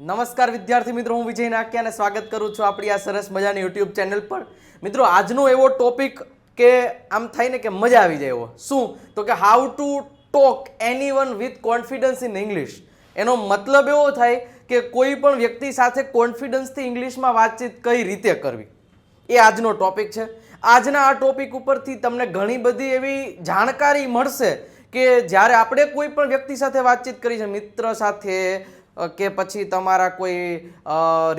નમસ્કાર વિદ્યાર્થી મિત્રો, હું વિજય નાકિયા અને સ્વાગત કરું છું આપણી આ સરસ મજાની યુટ્યુબ ચેનલ પર. મિત્રો, આજનો એવો ટોપિક કે આમ થાય ને કે મજા આવી જાય એવો. શું તો કે how to talk anyone with confidence in English. એનો મતલબ એવો થાય કે કોઈ પણ વ્યક્તિ સાથે કોન્ફિડન્સથી ઇંગ્લિશમાં વાતચીત કઈ રીતે કરવી, એ આજનો ટોપિક છે. આજના આ ટોપિક ઉપરથી તમને ઘણી બધી એવી જાણકારી મળશે કે જ્યારે આપણે કોઈ પણ વ્યક્તિ સાથે વાતચીત કરી છે, મિત્ર સાથે કે પછી તમારા કોઈ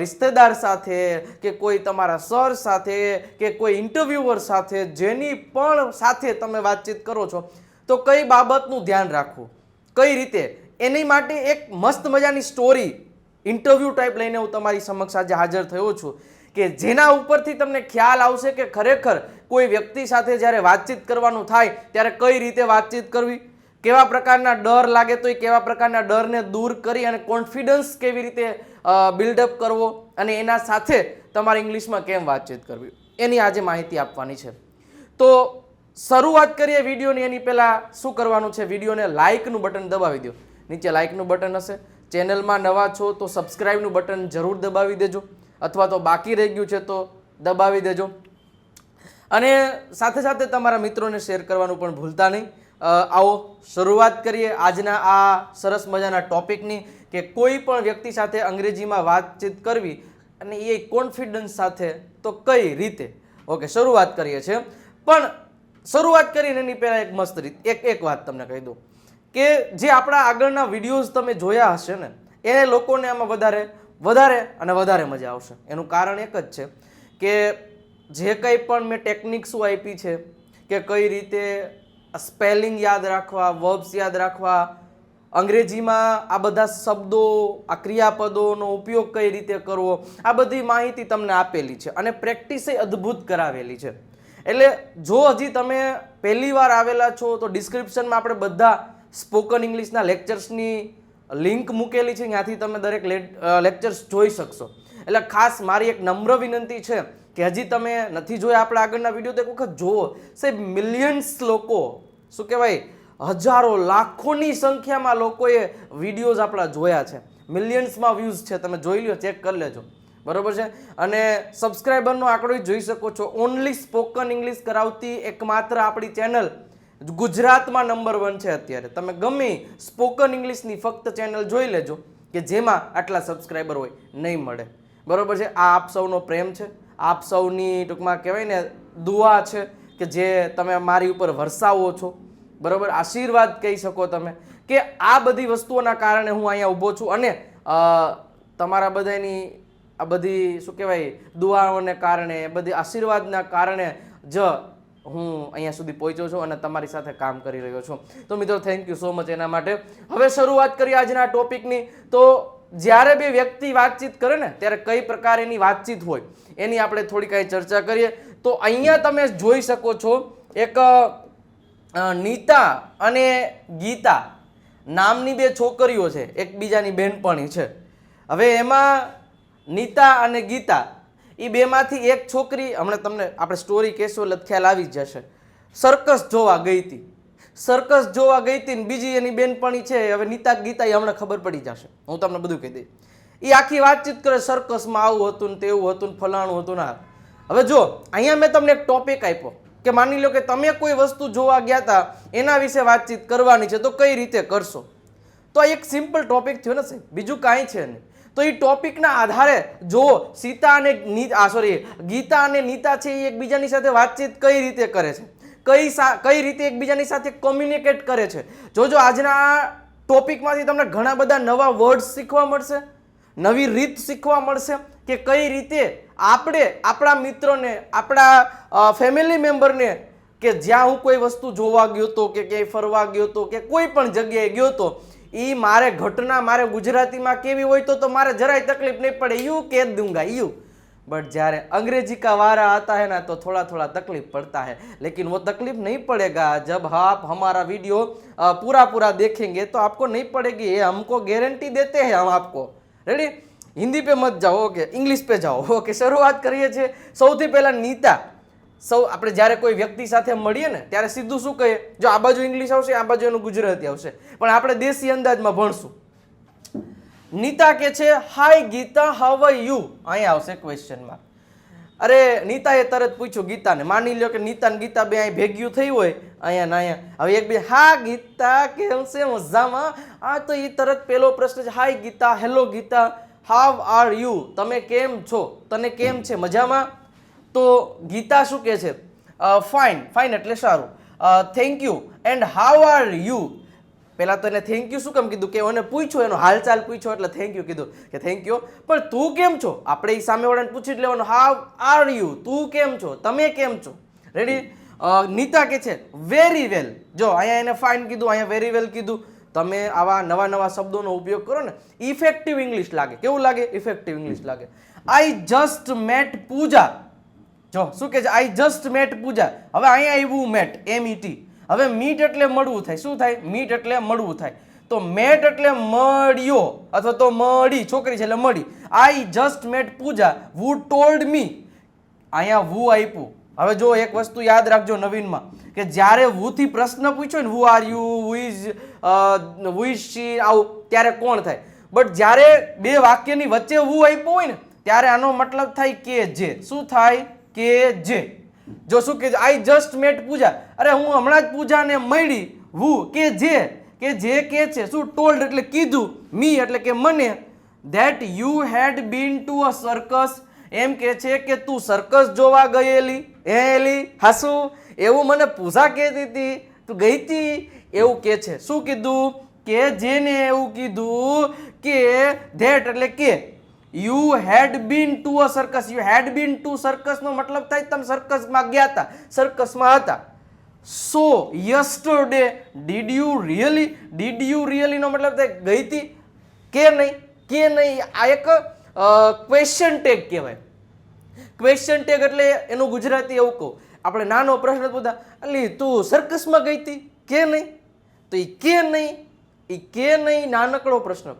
રિશ્તેદાર સાથે કે કોઈ તમારા સર સાથે કે કોઈ ઇન્ટરવ્યુઅર સાથે, જેની પણ સાથે તમે વાતચીત કરો છો, તો કઈ બાબતનું ધ્યાન રાખવું, કઈ રીતે, એની માટે એક મસ્ત મજાની સ્ટોરી ઇન્ટરવ્યૂ ટાઈપ લઈને હું તમારી સમક્ષ આજે હાજર થયો છું કે જેના ઉપરથી તમને ખ્યાલ આવશે કે ખરેખર કોઈ વ્યક્તિ સાથે જ્યારે વાતચીત કરવાનું થાય ત્યારે કઈ રીતે વાતચીત કરવી, કેવા પ્રકારના ડર લાગે તો એ કેવા પ્રકારના ડરને દૂર કરી અને કોન્ફિડન્સ કેવી રીતે બિલ્ડઅપ કરવો અને એના સાથે તમારે ઇંગ્લિશમાં કેમ વાતચીત કરવી, એની આજે માહિતી આપવાની છે. તો શરૂઆત કરીએ વિડીયોની. એની પહેલાં શું કરવાનું છે, વિડીયોને લાઇકનું બટન દબાવી દો. નીચે લાઇકનું બટન હશે. ચેનલમાં નવા છો તો સબસ્ક્રાઇબનું બટન જરૂર દબાવી દેજો, અથવા તો બાકી રહી ગયું છે તો દબાવી દેજો. અને સાથે સાથે તમારા મિત્રોને શેર કરવાનું પણ ભૂલતા નહીં. આવો શરૂઆત કરીએ આજના આ સરસ મજાના ટોપિકની કે કોઈ પણ વ્યક્તિ સાથે અંગ્રેજીમાં વાતચીત કરવી અને એ કોન્ફિડન્સ સાથે તો કઈ રીતે. ઓકે, શરૂઆત કરીએ છીએ. પણ શરૂઆત કરીને એની પહેલાં એક મસ્ત રીત, એક વાત તમને કહી દઉં કે જે આપણા આગળના વિડીયોઝ તમે જોયા હશે ને, એને લોકોને આમાં વધારે મજા આવશે. એનું કારણ એક જ છે કે જે કંઈ પણ મેં ટેકનિક્સો આપી છે કે કઈ રીતે સ્પેલિંગ યાદ રાખવા, વર્બ્સ યાદ રાખવા, અંગ્રેજીમાં આ બધા શબ્દો, આ ક્રિયાપદોનો ઉપયોગ કઈ રીતે કરવો, આ બધી માહિતી તમને આપેલી છે અને પ્રેક્ટિસ એ અદ્ભુત કરાવેલી છે. એટલે જો હજી તમે પહેલી વાર આવેલા છો તો ડિસ્ક્રિપ્શનમાં આપણે બધા સ્પોકન ઇંગ્લિશના લેક્ચર્સની લિંક મૂકેલી છે, ત્યાંથી તમે દરેક લેક્ચર્સ જોઈ શકશો. એટલે ખાસ મારી એક નમ્ર વિનંતી છે કે હજી તમે નથી જોયા આપણા આગળના વિડીયો તો એક વખત જુઓ. સાહેબ, મિલિયન્સ લોકો, શું કહેવાય, હજારો લાખોની સંખ્યામાં લોકોએ વિડીયોઝ આપણા જોયા છે. મિલિયન્સમાં વ્યૂઝ છે, તમે જોઈ લો, ચેક કરી લેજો, બરોબર છે. અને સબસ્ક્રાઈબરનો આંકડો જોઈ શકો છો. ઓનલી સ્પોકન ઇંગ્લિશ કરાવતી એકમાત્ર આપણી ચેનલ ગુજરાતમાં નંબર 1 છે અત્યારે. તમે ગમે સ્પોકન ઇંગ્લિશની ફક્ત ચેનલ જોઈ લેજો કે જેમાં આટલા સબસ્ક્રાઈબર હોય, નહીં મળે, બરોબર છે. આ આપ સૌનો પ્રેમ છે, આપ સૌની ટૂંકમાં કહેવાય ને દુઆ છે કે જે તમે મારી ઉપર વરસાવો છો, બરોબર, આશીર્વાદ કહી શકો તમે, કે આ બધી વસ્તુઓના કારણે હું અહીંયા ઊભો છું અને તમારા બધાની આ બધી શું કહેવાય દુઆઓને કારણે, બધી આશીર્વાદના કારણે જ હું અહીંયા સુધી પહોંચ્યો છું અને તમારી સાથે કામ કરી રહ્યો છું. તો મિત્રો, થેન્ક યુ સો મચ એના માટે. હવે શરૂઆત કરીએ આજના ટોપિકની. તો જ્યારે બે વ્યક્તિ વાતચીત કરે ને ત્યારે કઈ પ્રકારની વાતચીત હોય એની આપણે થોડી કાંઈ ચર્ચા કરીએ. તો અહીંયા તમે જોઈ શકો છો એક નીતા અને ગીતા નામની બે છોકરીઓ છે, એકબીજાની બહેનપણી છે. હવે એમાં નીતા અને ગીતા, એ બેમાંથી એક છોકરી, હમણાં તમને આપણે સ્ટોરી કહેશું એટલે ખ્યાલ આવી જ જશે, સર્કસ જોવા ગઈ હતી ને બીજી એની બેનપણી છે, હવે નીતા ગીતા, એ હમણાં ખબર પડી જશે, હું તમને બધું કહી દઈશ. એ આખી વાતચીત કરે, સર્કસમાં આવું હતું ને તેવું હતું ને ફલાણું હતું ના. હવે જો અહીંયા મેં તમને એક ટોપિક આપ્યો કે માની લો કે તમે કોઈ વસ્તુ જોવા ગયા હતા, એના વિશે વાતચીત કરવાની છે, તો કઈ રીતે કરશો. તો એક સિમ્પલ ટોપિક થયો ને સાહેબ, બીજું કાંઈ છે નહીં. તો એ ટોપિકના આધારે જો ગીતા અને નીતા છે એ એકબીજાની સાથે વાતચીત કઈ રીતે કરે છે, કઈ રીતે એકબીજાની સાથે કોમ્યુનિકેટ કરે છે. જોજો આજના ટોપિકમાંથી તમને ઘણા બધા નવા વર્ડ્સ શીખવા મળશે, નવી રીત શીખવા મળશે કે કઈ રીતે આપણે આપણા મિત્રોને, આપણા ફેમિલી મેમ્બરને, કે જ્યાં હું કોઈ વસ્તુ જોવા ગયો હતો કે ક્યાંય ફરવા ગયો હતો કે કોઈ પણ જગ્યાએ ગયો હતો, એ મારે ઘટના મારે ગુજરાતીમાં કેવી હોય તો મારે જરાય તકલીફ નહીં પડે, યુ કह दूंगा યુ. बट જ્યારે अंग्रेजी का वारा आता है ना तो थोड़ा तकलीफ पड़ता है, लेकिन वो तकलीफ नहीं पड़ेगा जब आप हमारा वीडियो पूरा देखेंगे तो आपको नहीं पड़ेगी, ये हमको गारंटी देते हैं हम आपको. रेडी? हिंदी पे मत जाओ, ओके, इंग्लिश पे जाओ. ओके, શરૂઆત કરીએ છીએ. સૌથી પહેલા નીતા. આપણે જ્યારે કોઈ વ્યક્તિ સાથે મળીએ ને ત્યારે સીધું શું કહીએ, જો આ બાજુ ઇંગ્લિશ આવશે, આ બાજુ એનું ગુજરાતી આવશે, પણ આપણે દેશી અંદાજમાં ભણશું. નીતા કે છે hi Gita how are you, અહીંયા આવશે ક્વેશ્ચન માર્ક. અરે નીતાએ તરત પૂછ્યું ગીતાને, માની લો કે નીતા ને ગીતા બે અહીં ભેગ્યું થઈ હોય અહીંયા ને અહીંયા, હવે એક બે હા ગીતા કેમ છે મજામાં, આ તો એ તરત પેલો પ્રશ્ન છે hi Gita, hello Gita, how are you, તમે કેમ છો, તને કેમ છે, મજામાં. તો ગીતા શું કહે છે, ફાઇન, ફાઇન એટલે સારું, thank you and how are you. પહેલા તો એને થેન્ક યુ શું કેમ કીધું કે એને પૂછ્યો, એનો હાલચાલ પૂછ્યો એટલે થેન્ક યુ કીધું કે થેન્ક યુ, પણ તું કેમ છો આપણે એ સામેવાળાને પૂછી જ લેવાનું, હાવ આર યુ, તું કેમ છો, તમે કેમ છો. રેડી. નીતા કે છે વેરી વેલ. જો અહીંયા એને ફાઇન કીધું, અહીંયા વેરી વેલ કીધું. તમે આવા નવા નવા શબ્દોનો ઉપયોગ કરો ને, ઇફેક્ટિવ ઇંગ્લિશ લાગે. કેવું લાગે? ઇફેક્ટિવ ઇંગ્લિશ લાગે. આઈ જસ્ટ મેટ પૂજા. જો શું કે છે, આઈ જસ્ટ મેટ પૂજા. હવે અહીંયા આવ્યું મેટ, MET. હવે મીટ એટલે મળવું થાય. શું થાય? મીટ એટલે મળવું થાય. તો મેટ એટલે મળ્યો અથવા તો મળી, છોકરી છે એટલે મળી. I just met Pooja who told me. અહીંયા who આપ્યું. હવે જો એક વસ્તુ યાદ રાખજો નવીનમાં, કે જ્યારે who થી પ્રશ્ન પૂછ્યો ને, who are you, who is she, આવું ત્યારે કોણ થાય. બટ જ્યારે બે વાક્યની વચ્ચે who આપ્યું હોય ને, ત્યારે આનો મતલબ થાય કે જે. શું થાય? કે જે. જો શું કે આઈ જસ્ટ મેટ પૂજા, અરે હું હમણાં જ પૂજાને મળી. who કે જે કે છે. શું? ટોલ્ડ એટલે કીધું, મી એટલે કે મને, that you had been to a circus, એમ કે છે કે તું સર્કસ જોવા ગયેલી. એલી હાસુ એવું મને પૂજા કહેતી હતી, તું ગઈ હતી એવું કે છે. શું કીધું? કે જેને એવું કીધું કે ધેટ એટલે કે you had been to a circus. You had been to circus નો મતલબ થાય તમે સર્કસમાં ગયા હતા, સર્કસમાં હતા. So yesterday did you really. Did you really નો મતલબ થાય ગઈ હતી કે નહીં. કે નહીં આ એક ક્વેશ્ચન ટેગ કહેવાય. ક્વેશ્ચન ટેગ એટલે એનું ગુજરાતી એવું કહું, આપણે નાનો પ્રશ્ન પૂછતા, અલી તું સર્કસમાં ગઈ હતી કે નહીં, તો એ કે નહીં, એ કે નહીં નાનકડો પ્રશ્ન.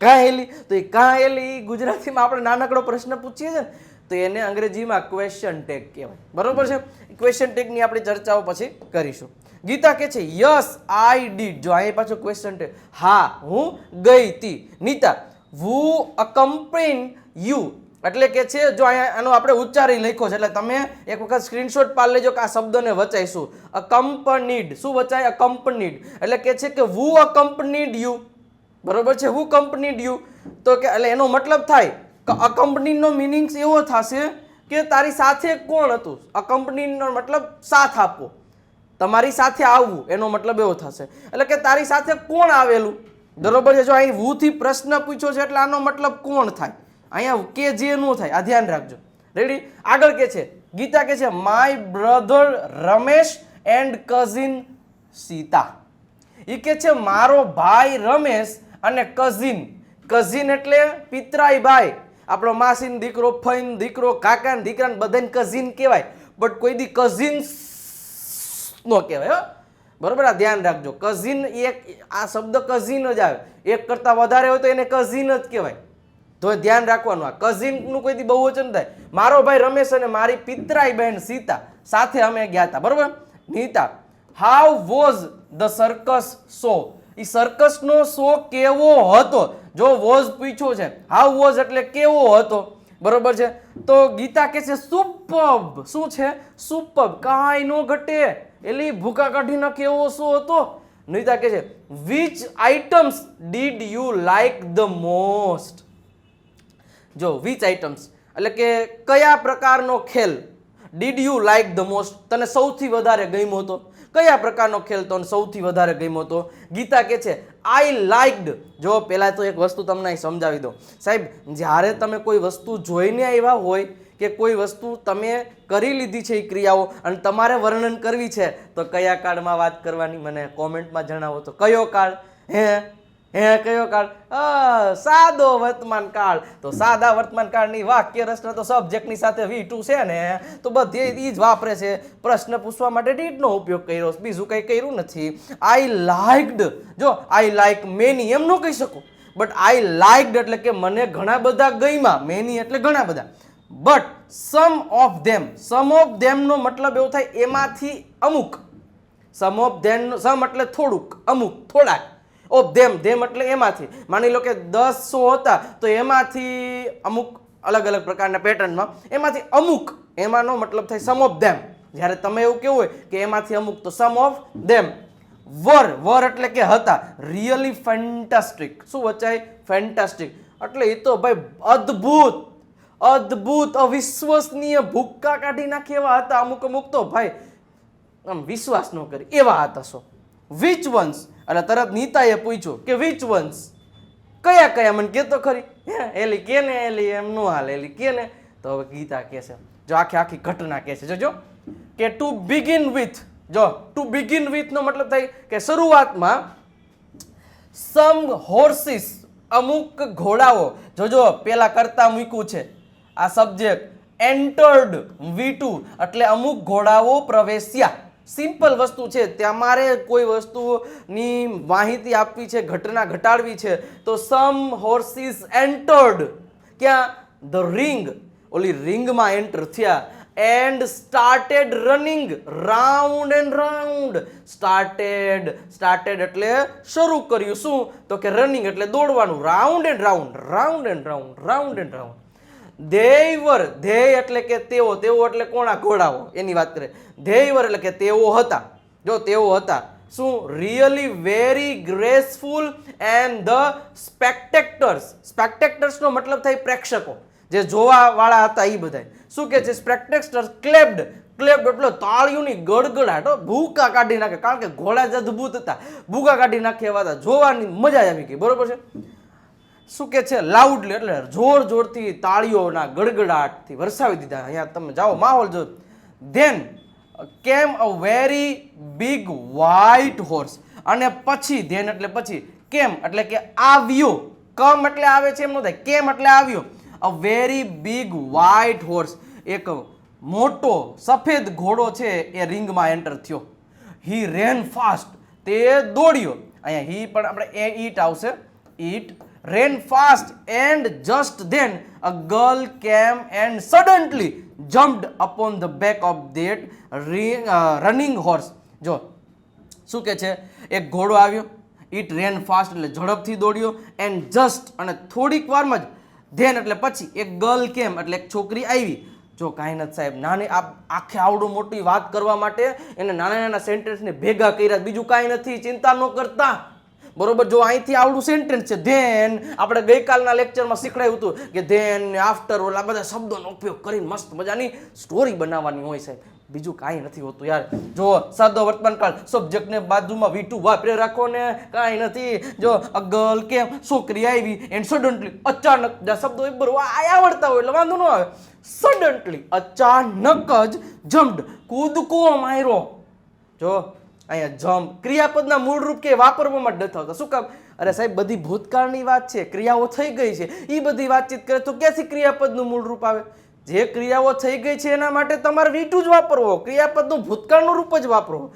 કાં એલી, તો એ કાં એલી ગુજરાતીમાં આપણે નાનકડો પ્રશ્ન પૂછીએ છીએ ને, તો એને અંગ્રેજીમાં ક્વેશ્ચન ટેગ કહેવાય. બરોબર છે. ક્વેશ્ચન ટેગની આપણી ચર્ચાઓ પછી કરીશું. ગીતા કે છે યસ આઈ ડીડ. જો અહીં પાછું ક્વેશ્ચન ટેગ, હા હું ગઈ હતી. નીતા who accompanied you એટલે કે છે, જો અહીંયા આનો આપણે ઉચ્ચારી લખ્યો છે એટલે તમે એક વખત સ્ક્રીનશોટ પાડી લેજો કે આ શબ્દને વચાઈશું. accompanied. શું વચાય? accompanied એટલે કે છે કે who accompanied you. બરોબર છે. who accompanied you તો કે એટલે એનો મતલબ થાય કે accompanied નો મીનિંગ એવો થશે કે તારી સાથે કોણ હતું. accompanied નો મતલબ સાથ આપવો, તમારી સાથે આવવું, એનો મતલબ એવો થશે. એટલે કે તારી સાથે કોણ આવેલું. બરોબર છે. જો અહીં who થી પ્રશ્ન પૂછ્યો છે એટલે આનો મતલબ કોણ થાય. અહીંયા કે જે નો થાય, આ ધ્યાન રાખજો. રેડી. આગળ કે છે ગીતા કે છે my brother Ramesh and cousin Sita. એ કે છે મારો ભાઈ રમેશ અને કઝિન. કઝિન એટલે પિતરાઈ ભાઈ, આપણો માસીન દીકરો, ફઈન દીકરો, કાકાન દીકરા બધાને કઝિન કહેવાય. બટ કોઈ દી કઝિન નો કહેવાય. બરોબર, આ ધ્યાન રાખજો. કઝિન એક, આ શબ્દ કઝિન જ આવે, એક કરતા વધારે હોય તો એને કઝિન જ કહેવાય. તો ધ્યાન રાખવાનું, આ કઝિન નું કોઈ દી બહુવચન થાય. મારો ભાઈ રમેશ અને મારી પિતરાઈ બહેન સીતા સાથે અમે ગયા હતા. બરોબર. Nita how was the circus show. એ સર્કસ નો શો કેવો હતો. જો વોઝ પૂછ્યો છે, હાઉ વોઝ એટલે કેવો હતો. બરોબર છે. તો ગીતા કે છે સુપર્બ. શું છે? સુપર્બ. કાંઈ નો ઘટે, એલી ભૂકા કાઢીને કેવો શો હતો. નીતા કે છે which items did you like the most. જો વિચ આઇટમ્સ એટલે કે કયા પ્રકારનો ખેલ. Did you like the most તને સૌથી વધારે ગમ્યો હતો. કયા પ્રકારનો ખેલ તને સૌથી વધારે ગમ્યો હતો. ગીતા કે છે આઈ લાઇકડ. જો પહેલા તો એક વસ્તુ તમને સમજાવી દો સાહેબ, જ્યારે તમે કોઈ વસ્તુ જોઈને આવ્યા હોય કે કોઈ વસ્તુ તમે કરી લીધી છે એ ક્રિયાઓ અને તમારે વર્ણન કરવી છે, તો કયા કાળમાં વાત કરવાની મને કોમેન્ટમાં જણાવો. તો કયો કાળ? કયો કાળ? સાદો વર્તમાન કાળ. તો સાદા વર્તમાન કાળની વાક્ય રચના તો સબ્જેક્ટની સાથે V2 છે ને, તો બધે ઈ જ વાપરે છે. પ્રશ્ન પૂછવા માટે did નો ઉપયોગ કર્યો, બીજું કંઈ કર્યું નથી. I liked. જો આઈ લાઇક મેની એમ ન કહી શકો, બટ આઈ લાઇકડ એટલે કે મને ઘણા બધા ગમ્યા. મેની એટલે ઘણા બધા. બટ સમ ઓફ ધેમ નો મતલબ એવો થાય એમાંથી અમુક. સમ ઓફ ધેમ, સમ એટલે થોડુંક, અમુક થોડાક. ઓફ ધેમ એટલે એમાંથી. માની લો કે 10 શો હતા તો એમાંથી અમુક અલગ અલગ પ્રકારના પેટર્નમાં એમાંથી અમુક, એમાંનો મતલબ થાય સમ ઓફ ધેમ. જ્યારે તમે એવું કેવું હોય કે એમાંથી અમુક તો સમ ઓફ ધેમ. વર એટલે કે હતા. Really fantastic. શું વચાય? ફેન્ટાસ્ટિક. એટલે એ તો ભાઈ અદ્ભુત અવિશ્વસનીય ભૂક્કા કાઢી નાખી એવા હતા. અમુક તો ભાઈ આમ વિશ્વાસ ન કરી એવા હતા શો. વિચ વન્સ એટલે તરત નીતાએ પૂછ્યું કે વિચ વન્સ, કયા મને કેતો ખરી. એલી કે ને, એલી એમ નો હાલે, એલી કે ને. તો હવે ગીતા કહે છે, જો આખી ઘટના કહે છે, જોજો કે ટુ બિગિન વિથ. જો ટુ બિગિન વિથ નો મતલબ થાય કે શરૂઆતમાં સમ હોર્સિસ, અમુક ઘોડાઓ. જોજો પેલા કરતા મૂક્યું છે આ સબ્જેક્ટ. એન્ટર્ડ V2 એટલે અમુક ઘોડાઓ પ્રવેશ્યા. સિમ્પલ વસ્તુ છે, તમારે કોઈ વસ્તુની માહિતી આપવી છે, ઘટના ઘટાડવી છે તો સમ હોર્સિસ એન્ટર્ડ. ક્યાં? The ring. ઓલી રિંગમાં એન્ટર થયા. And started running round and round. Started એટલે શરૂ કર્યું. શું? તો કે રનિંગ એટલે દોડવાનું. Round and round. ધ્યેય એટલે કે તેઓ એટલે કોણા? ઘોડાઓ. એની વાત કરે. ધ્યેય એટલે કે તેઓ હતા. જો તેઓ હતા. શું? Really very graceful and the spectators નો મતલબ થાય પ્રેક્ષકો, જે જોવા વાળા હતા એ બધા. શું કે છે? સ્પેક્ટેક્ટર્સ ક્લેપ્ડ એટલે તાળીઓની ગડગડાટ, ભૂકા કાઢી નાખે. કારણ કે ઘોડા જ અદ્ભુત હતા, ભૂકા કાઢી નાખે એવા હતા. જોવાની મજા આવી ગઈ. બરોબર છે. શું કે છે? લાઉડલી એટલે જોરથી તાળીઓના ગડગડાટથી વરસાવી દીધા. અહીંયા તમે જાઓ માહોલ જો. ધેન કેમ a very big white horse. અને પછી ધેન એટલે પછી. કેમ એટલે કે આવ્યો. કમ એટલે આવે છે એમ ન થાય. કેમ એટલે આવ્યો. A very big white horse, એક મોટો સફેદ ઘોડો છે એ રિંગમાં એન્ટર થયો. હી રેન ફાસ્ટ, તે દોડ્યો. અહીંયા હી પણ આપણે ઈટ આવશે. ઈટ ran fast and just then a girl came and suddenly jumped upon the back of that running horse. જો શું કે છે? એક ઘોડો આવ્યો. it ran fast એટલે ઝડપથી દોડ્યો. and just અને થોડીક વારમાં જ then એટલે પછી એક ગર્લ કેમ એટલે એક છોકરી આવી. જો કાંઈ નથી સાહેબ, નાની આખે આવડું મોટી વાત કરવા માટે એને નાના સેન્ટેન્સને ભેગા કર્યા, બીજું કાંઈ નથી. ચિંતા ન કરતા. બરોબર. જો અહીંથી આવડું સેન્ટેન્સ છે. ધેન આપણે ગઈકાલના લેક્ચરમાં શીખડાયું હતું કે ધેન આફ્ટર ઓલા બધા શબ્દોનો ઉપયોગ કરીને મસ્ત મજાની સ્ટોરી બનાવવાની હોય છે. બીજું કાંઈ નથી હોતું યાર. જો સાદો વર્તમાનકાળ, સબ્જેક્ટને બાજુમાં V2 વાપરે રાખો ને કાંઈ નથી. જો અ ગર્લ કેમ, છોકરી આવી. એન્ડ સડનલી અચાનક, શબ્દો બરોબર આવડતા હોય એટલે વાંધો ન આવે. સડનલી અચાનક જ જમ્પ્ડ કૂદકો માર્યો. જો અહીંયા જમ્પ ક્રિયાપદના મૂળ રૂપ કે વાપરવામાં જ નથી આવતા. શું કામ? અરે સાહેબ બધી ભૂતકાળની વાત છે, ક્રિયાઓ થઈ ગઈ છે, એ બધી વાતચીત કરે તો ક્યાંથી ક્રિયાપદનું મૂળ રૂપ આવે? જે ક્રિયાઓ થઈ ગઈ છે એના માટે તમારે V2 જ વાપરવો. ક્રિયાપદનું ભૂતકાળનું રૂપ જ વાપરવો.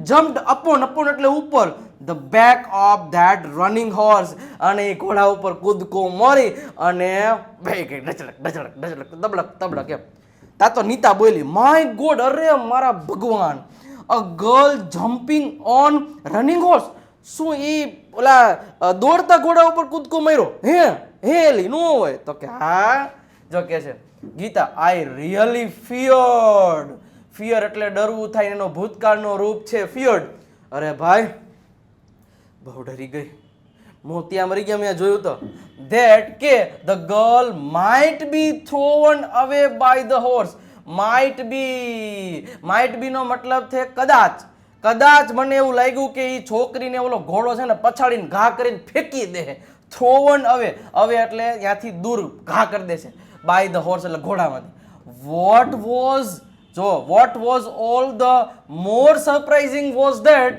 જમ્પ્ડ અપોન એટલે ઉપર. The back of that running horse, અને એ ઘોડા ઉપર કૂદકો મારી અને ડચડક તબડક એમ. તા તો નીતા બોલી, માય ગોડ, અરે મારા ભગવાન, a girl jumping on running horse. શું એ ઓલા દોડતા ઘોડા ઉપર કૂદકો માર્યો? હે એલી નો હોય તો કે હા. જો કે છે ગીતા, આઈ રિયલી ફિયર્ડ. ફિયર એટલે ડરવું થાય, એનો ભૂતકાળનો રૂપ છે ફિયર્ડ. અરે ભાઈ બહુ ડરી ગઈ. મોતિયા મરી ગયા. મેં જોયું તો ધેટ કે the girl might be thrown away by the horse. Might be નો મતલબ છે કદાચ મને એવું લાગ્યું કે એ છોકરીને ઓલો ઘોડો છે ને પછાડીને ઘા કરીને ફેંકી દે. થ્રોવન અવે એટલે ત્યાંથી દૂર ઘા કરી દે છે. બાય ધ હોર્સ એટલે ઘોડામાંથી. What was all the more surprising was that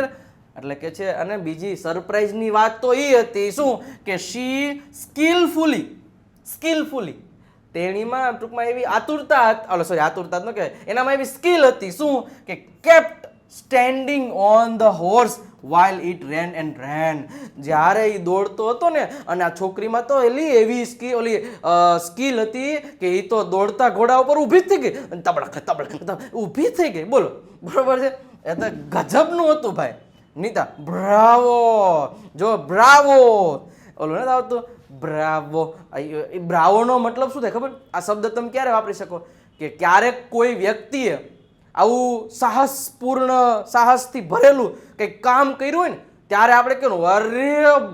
એટલે કે છે. અને બીજી સરપ્રાઇઝની વાત તો એ હતી શું કે શી સ્કિલફુલી તેણીમાં ટૂંકમાં એવી આતુરતા ન કહેવાય, એનામાં એવી સ્કિલ હતી. શું કે kept standing on the horse while it ran and ran. જ્યારે એ દોડતો હતો ને, અને આ છોકરીમાં તો એવી સ્કિલ હતી કે એ તો દોડતા ઘોડા ઉપર ઊભી થઈ ગઈ, તબડક ઊભી થઈ ગઈ. બોલો, બરોબર છે? એ તો ગજબનું હતું ભાઈ, નીતા બ્રાવો, જો બ્રાવો ઓલું નથી આવતું બ્રાવો. બ્રાવોનો મતલબ શું થાય ખબર? આ શબ્દ તમે ક્યારે વાપરી શકો કે ક્યારેક કોઈ વ્યક્તિએ આવું સાહસથી ભરેલું કંઈક કામ કર્યું હોય ને ત્યારે આપણે કહેવું અરે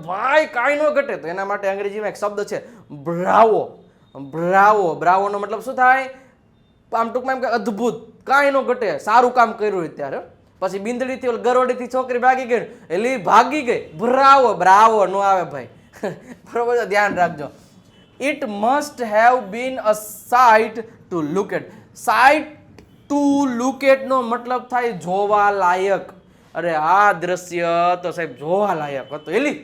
ભાઈ કાંઈ ન ઘટે. તો એના માટે અંગ્રેજીમાં એક શબ્દ છે બ્રાવો. બ્રાવો, બ્રાવોનો મતલબ શું થાય? આમ ટૂંકમાં એમ કે અદ્ભુત, કાંઈ ન ઘટે, સારું કામ કર્યું હોય ત્યારે. પછી બિંદડીથી ગરોડીથી છોકરી ભાગી ગઈ એટલે ભાગી ગઈ, બ્રાવો. બ્રાવો નો આવે ભાઈ. બરોબર છે, ધ્યાન રાખજો. It must have been a sight to look at. Sight to look at નો મતલબ થાય જોવા લાયક. અરે આ દ્રશ્ય તો સાહેબ જોવા લાયક હતો, એલી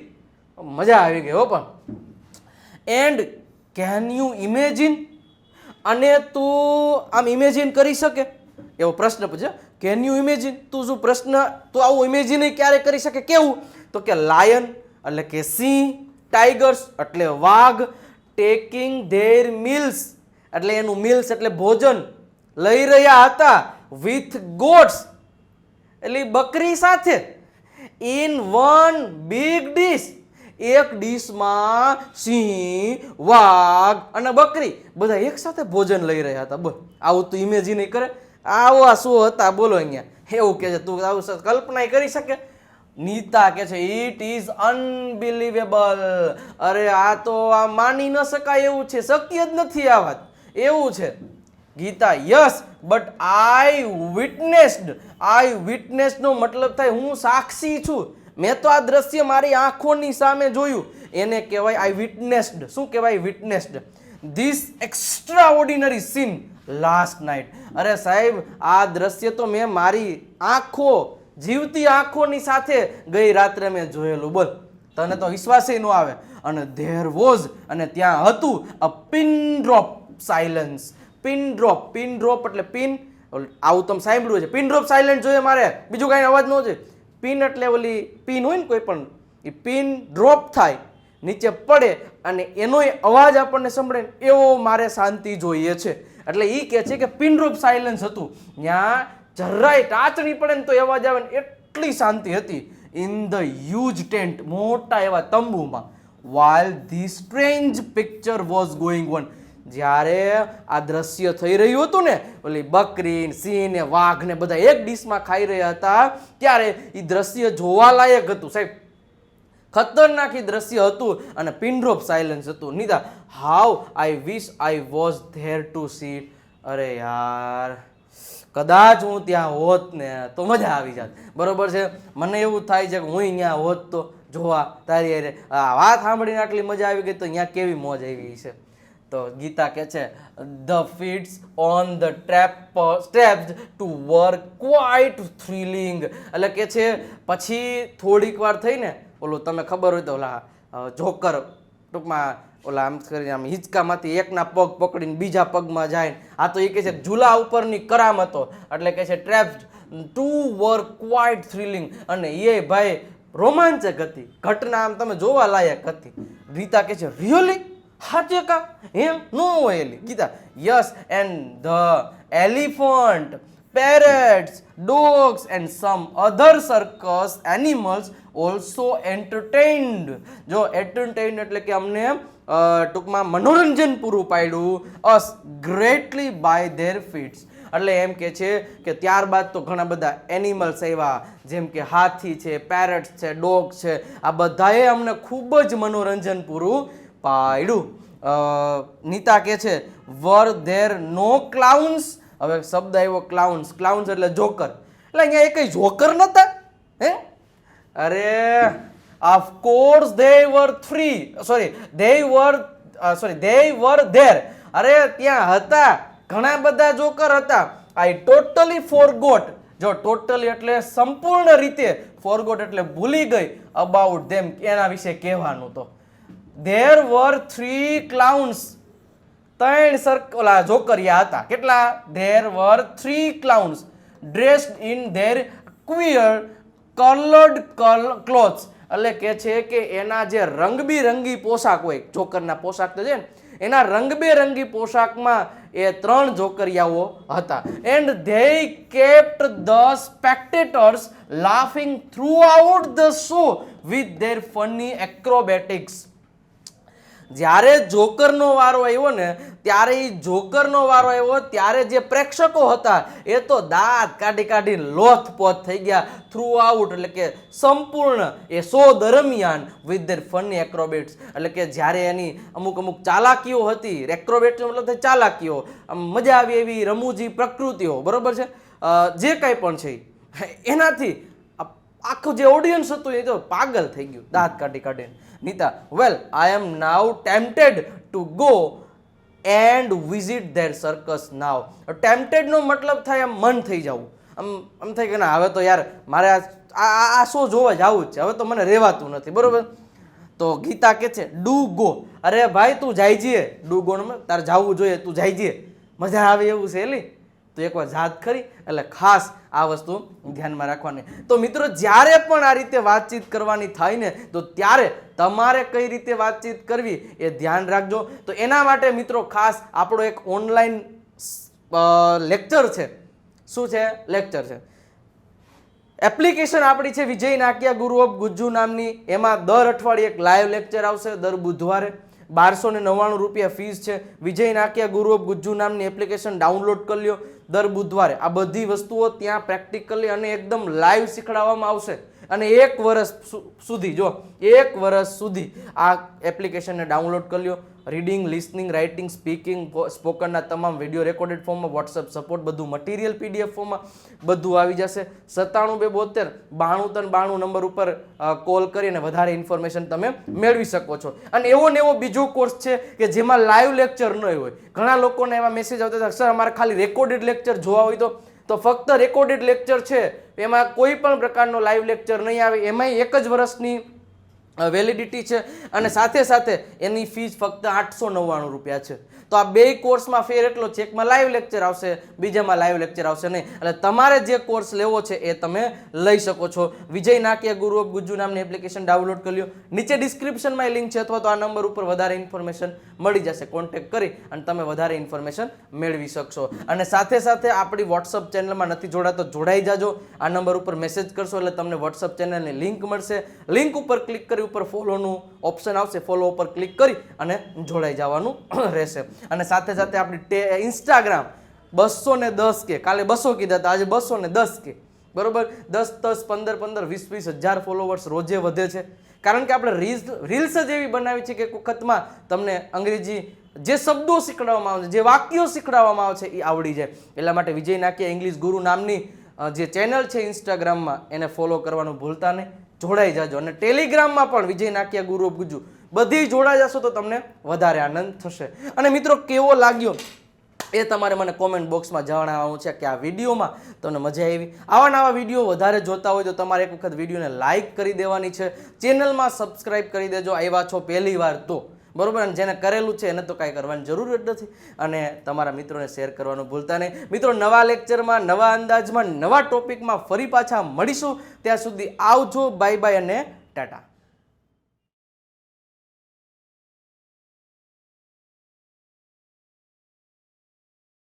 મજા આવી ગઈ હો. પણ એન્ડ કેન યુ ઇમેજિન, અને તું આમ ઇમેજિન કરી શકે એવો પ્રશ્ન પૂછે. કેન યુ ઇમેજિન, તું શું પ્રશ્ન, તું આવું ઇમેજિન ક્યારે કરી શકે? કેવું? તો કે લાયન એટલે કે સિંહ, ટાઈગર્સ એટલે વાઘ, ટેકિંગ ધેર મિલ્સ એટલે એનું મિલ્સ એટલે ભોજન લઈ રહ્યા હતા, વિથ ગોટ્સ એટલે બકરી સાથે, ઇન વન બિગ ડીશ એક ડીશમાં સિંહ, વાઘ અને બકરી બધા એક સાથે ભોજન લઈ રહ્યા હતા. બોલ આવું તું ઇમેજિન કરે? આવા શું હતા બોલો અહીંયા? એવું કે છે તું આવું કલ્પના કરી શકે? નીતા કે છે ઇટ ઇઝ અનબિલીવેબલ. અરે આ તો આ માની ન શકાય એવું છે, શક્ય જ નથી આ વાત, એવું છે. ગીતા યસ બટ આઈ વિટનેસ્ડ નો મતલબ થાય હું સાક્ષી છું, મેં તો આ દ્રશ્ય મારી આંખોની સામે જોયું, એને કહેવાય આઈ વિટનેસ્ડ. શું કહેવાય? Witnessed this extraordinary scene last night. અરે સાહેબ આ દ્રશ્ય તો મેં મારી આંખો, જીવતી આંખોની સાથે ગઈ રાત્રે મેં જોયેલું. બોલ, તને તો વિશ્વાસ ન આવે. અને ધેર વોઝ, અને ત્યાં હતું a pin drop silence. Pin drop એટલે પિન, આવું તમે સાંભળ્યું છે. પિન ડ્રોપ સાયલન્ટ જોઈએ મારે, બીજું કાંઈ અવાજ ન જોઈએ. પિન એટલે ઓલી પિન હોય ને કોઈ પણ, એ પિન ડ્રોપ થાય, નીચે પડે અને એનો અવાજ આપણને સંભળે એવો મારે શાંતિ જોઈએ છે. એટલે એ કહે છે કે પિન ડ્રોપ સાયલન્સ હતું, ત્યાં જરાય ટાચણી પડે ને તો અવાજ આવે ને એટલી શાંતિ હતી. ઇન ધ હ્યુજ ટેન્ટ, મોટા એવા તંબુમાં, while this strange picture was going on, જ્યારે આ દ્રશ્ય થઈ રહ્યું હતું ને, ઓલી બકરી, સિંહ ને વાઘ ને બધા એક ડીશમાં ખાઈ રહ્યા હતા, ત્યારે એ દ્રશ્ય જોવા લાયક હતું સાહેબ. ખતરનાક દ્રશ્ય હતું અને પિન ડ્રોપ સાયલન્સ હતું. Nita how I wish I was there two C. અરે યાર કદાચ હું ત્યાં હોત ને તો મજા આવી જાત. બરોબર છે, મને એવું થાય છે કે હું અહીંયા હોત તો જોવા તારી અરે આ વાત સાંભળીને આટલી મજા આવી ગઈ તો અહીંયા કેવી મોજ આવી છે. તો ગીતા કહે છે the feats on the steps to work quite thrilling. એટલે કે છે પછી થોડીક વાર થઈને ઓલું તમે ખબર હોય તો ઓલા જોકર ટૂંકમાં ઓલા આમ કરીને આમ હિંચકામાંથી એકના પગ પકડીને બીજા પગમાં જાય. આ તો એ કહે છે ઝૂલા ઉપરની કરામતો, એટલે કે છે traps two work quite thrilling. અને એ ભાઈ રોમાંચક હતી, ઘટના આમ તમે જોવા લાયક હતી. રીતા કહે છે રિયલી? હાચે કા? એમ નો હોય એલી. Gita yes and the elephant, parrots, dogs and some other circus animals also entertained. જો entertained એટલે કે અમને ટૂંકમાં મનોરંજન પૂરું પાડ્યું us greatly by their feats. એટલે એમ કે છે કે ત્યારબાદ તો ઘણા બધા એનિમલ્સ આવ્યા, જેમ કે હાથી છે, પેરેટ્સ છે, ડોગ છે, આ બધાએ અમને ખૂબ જ મનોરંજન પૂરું પાડ્યું. નીતા કે છે were there no clowns? હવે શબ્દ આવ્યો ક્લાઉન્સ. ક્લાઉન્સ એટલે જોકર. એટલે અહીંયા એ કઈ જોકર નતા હે? અરે ઓફકોર્સ they were there. અરે ત્યાં હતા, ઘણા બધા જોકર હતા. I totally forgot. જો ટોટલી એટલે સંપૂર્ણ રીતે, forgot એટલે ભૂલી ગઈ, about them એના વિશે કહેવાનું. તો there were 3 clowns. 3 ઓલા જોકરિયા હતા. કેટલા? there were 3 clowns dressed in their queer colored clothes. એટલે કે છે કે એના જે રંગબેરંગી પોશાક હોય, જોકરના પોશાક તો છે ને, એના રંગબેરંગી પોશાકમાં એ 3 જોકરિયાઓ હતા. And they kept the spectators laughing throughout the show with their funny acrobatics. જ્યારે જોકરનો વારો આવ્યો ને ત્યારે ત્યારે જે પ્રેક્ષકો હતા એ તો દાંત કાઢી કાઢીને લોથપોથ થઈ ગયા થ્રુ આઉટ, એટલે કે સંપૂર્ણ એ શો દરમિયાન વિથ ધેર ફની એક્રોબેટ્સ, એટલે કે જ્યારે એની અમુક ચાલાકીઓ હતી, એક્રોબેટ્સ મતલબ થાય ચાલાકીઓ, મજા આવી એવી રમૂજી પ્રકૃતિઓ, બરોબર છે, જે કાંઈ પણ છે એનાથી આખું જે ઓડિયન્સ હતું એ તો પાગલ થઈ ગયું દાંત કાઢી કાઢીને. Nita, well I am now tempted to go and visit their circus now. Tempted નો મતલબ થાય આમ મન થઈ જવું, આમ થાય કે ના હવે તો યાર મારે આ શો જોવા જવું જ છે, હવે તો મને રહેવાતું નથી, બરોબર. તો ગીતા કે છે ડુ ગો. અરે ભાઈ તું જાય જઈએ, ડુ ગો તારે જવું જોઈએ, તું જાય જઈએ, મજા આવે એવું છે એલી, તો એકવાર જાત ખરી. એટલે ખાસ આ વસ્તુ ધ્યાનમાં રાખવાની. તો મિત્રો જ્યારે પણ આ રીતે વાતચીત કરવાની થાય ને તો ત્યારે તમારે કઈ રીતે વાતચીત કરવી એ ધ્યાન રાખજો. તો એના માટે મિત્રો ખાસ આપણો એક ઓનલાઈન લેક્ચર છે. શું છે? લેક્ચર છે. એપ્લિકેશન આપણી છે વિજય નાકિયા ગુરુ ઓફ ગુજ્જુ નામની. એમાં દર અઠવાડિયે એક લાઈવ લેક્ચર આવશે, દર બુધવારે. 1299 રૂપિયા ફીસ છે. વિજય નાકિયા ગુરુ ઓફ ગુજ્જુ નામની એપ્લિકેશન ડાઉનલોડ કરી લ્યો. દર બુધવારે આ બધી વસ્તુઓ ત્યાં પ્રેક્ટિકલી અને એકદમ લાઈવ શીખવાડવામાં આવશે. અને 1 વર્ષ સુધી, જો 1 વર્ષ સુધી આ એપ્લિકેશનને ડાઉનલોડ કરી લ્યો. રીડિંગ, લિસનિંગ, રાઇટિંગ, સ્પીકિંગ, સ્પોકનના તમામ વિડીયો રેકોર્ડેડ ફોર્મમાં, વોટ્સઅપ સપોર્ટ, બધું મટીરિયલ PDF ફોર્મમાં બધું આવી જશે. 97 272 92 નંબર ઉપર કોલ કરીને વધારે ઇન્ફોર્મેશન તમે મેળવી શકો છો. અને એવો ને એવો બીજો કોર્સ છે કે જેમાં લાઈવ લેક્ચર ન હોય. ઘણા લોકોને એવા મેસેજ આવતા હતા, સર અમારે ખાલી રેકોર્ડેડ લેક્ચર જોવા હોય તો ફક્ત રેકોર્ડેડ લેક્ચર છે, એમાં કોઈ પણ પ્રકારનો લાઈવ લેક્ચર નહીં આવે. એમાંય 1 જ વર્ષની વેલિડિટી છે અને સાથે સાથે એની ફીસ ફક્ત 899 રૂપિયા છે. તો આ બે કોર્સમાં ફેર એટલો છે, એકમાં લાઈવ લેક્ચર આવશે, બીજામાં લાઈવ લેક્ચર આવશે નહીં. એટલે તમારે જે કોર્સ લેવો છે એ તમે લઈ શકો છો. વિજય નાકિયા ગુરુ ઓફ ગુજ્જુ નામની એપ્લિકેશન ડાઉનલોડ કરી લો. નીચે ડિસ્ક્રિપ્શનમાં લિંક છે અથવા તો આ નંબર ઉપર વધારે ઇન્ફોર્મેશન મળી જશે. કોન્ટેક્ટ કરી અને તમે વધારે ઇન્ફોર્મેશન મેળવી શકશો. અને સાથે સાથે આપણી વોટ્સઅપ ચેનલમાં નથી જોડાતો, જોડાઈ જાજો. આ નંબર ઉપર મેસેજ કરશો એટલે તમને વોટ્સઅપ ચેનલની લિંક મળશે. લિંક ઉપર ક્લિક કરી ઉપર ફોલોનું ઓપ્શન આવશે, ફોલો ઉપર ક્લિક કરી અને જોડાઈ જવાનું રહેશે. અને સાથે સાથે આપણી ઇન્સ્ટાગ્રામ 210 કે, કાલે 200 કીધા હતા, આજે 210 કે, બરોબર. 10 10 15 15 20 20 હજાર ફોલોવર્સ રોજે વધે છે. કારણ કે આપણે રીલ્સ જ એવી બનાવી છે કે એક વખતમાં તમને અંગ્રેજી જે શબ્દો શીખવાડવામાં આવે છે, જે વાક્યો શીખવાડવામાં આવે છે એ આવડી જાય. એટલા માટે વિજય નાકિયા ઇંગ્લિશ ગુરુ નામની જે ચેનલ છે ઇન્સ્ટાગ્રામમાં એને ફોલો કરવાનું ભૂલતા નહીં, જોડાઈ જાજો. અને ટેલિગ્રામમાં પણ વિજય નાકિયા ગુરુ ઓફ ગુજ્જુ બધી જોડાઈ જશો તો તમને વધારે આનંદ થશે. અને મિત્રો કેવો લાગ્યો એ તમારે મને કોમેન્ટ બોક્સમાં જણાવવાનું છે કે આ વિડીયોમાં તમને મજા આવી. આવા નવા વિડીયો વધારે જોતા હોય તો તમારે એક વખત વિડીયોને લાઇક કરી દેવાની છે, ચેનલમાં સબસ્ક્રાઇબ કરી દેજો આવ્યા છો પહેલી વાર તો, બરોબર. અને જેને કરેલું છે એને તો કાંઈ કરવાની જરૂર જ નથી. અને તમારા મિત્રોને શેર કરવાનું ભૂલતા નહીં. મિત્રો નવા લેક્ચરમાં, નવા અંદાજમાં, નવા ટોપિકમાં ફરી પાછા મળીશું. ત્યાં સુધી આવજો, બાય બાય અને ટાટા.